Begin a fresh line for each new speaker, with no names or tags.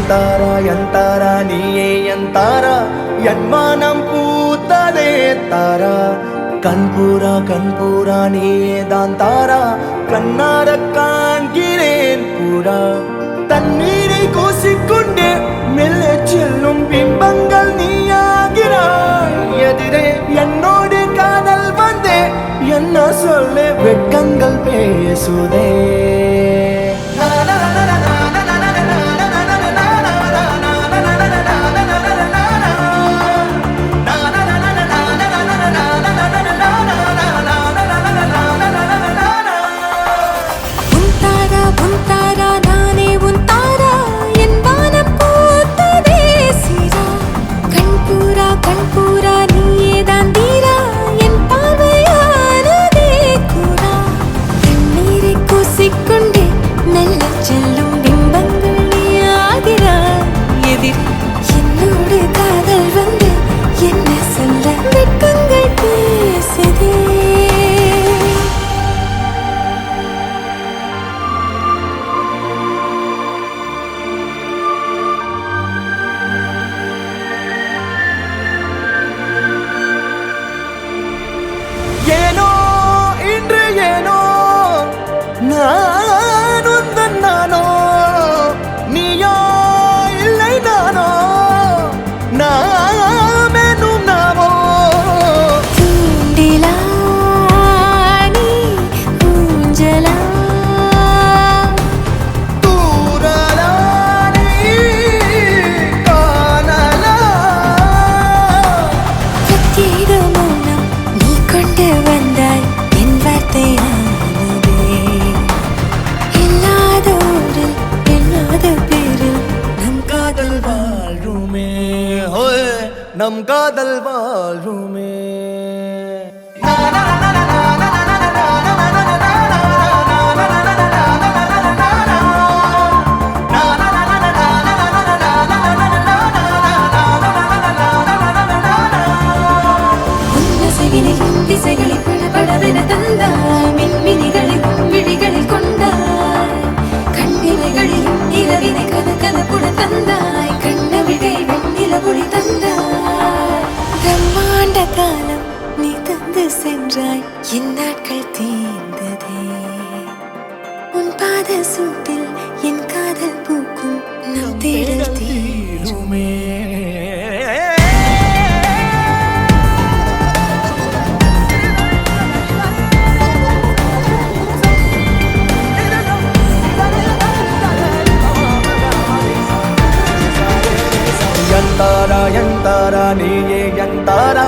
எந்தாரா நீயே எந்தாரா என் மனம் பூத்ததே தாரா கண்பூரா நீயே தான் தாரா கண்ணார காண்கிறேன் பூரா தண்ணீரை கூசிக்கொண்டே மெல்ல செல்லும் பிம்பங்கள் நீயாகிறாய் எதிரே என்னோடு காதல் வந்தே என்ன சொல்ல வெட்கங்கள் பேசுதே நானோ நீயோ இல்லை நானோ நாமெனும் நாமோ
தூண்டிலா நீ ஊஞ்சலா
தூரலா நீ காணலா
பிரத்யேக மௌனம் நீ கொண்டு வந்தாய் என் வார்த்தையா
நம் காதல் வாழ்வுமே
திசைகளை படபடவென தந்தாய் மின்மினிகளில் விழிகளில் கொண்டாய் கண்ணிமைகளில் இரவினை கதகதப்புட தந்தாய் கண்ணவிழை வெண்ணில ஒளி தந்தாய் பிரம்மாண்ட காலம் நீ தந்து சென்றாய் என் நாட்கள் தீர்ந்ததே உன் பாத சூட்டில் என் காதல் பூக்கும் நம் தேடல் தீருமே
எந்தாரா நீயே எந்தாரா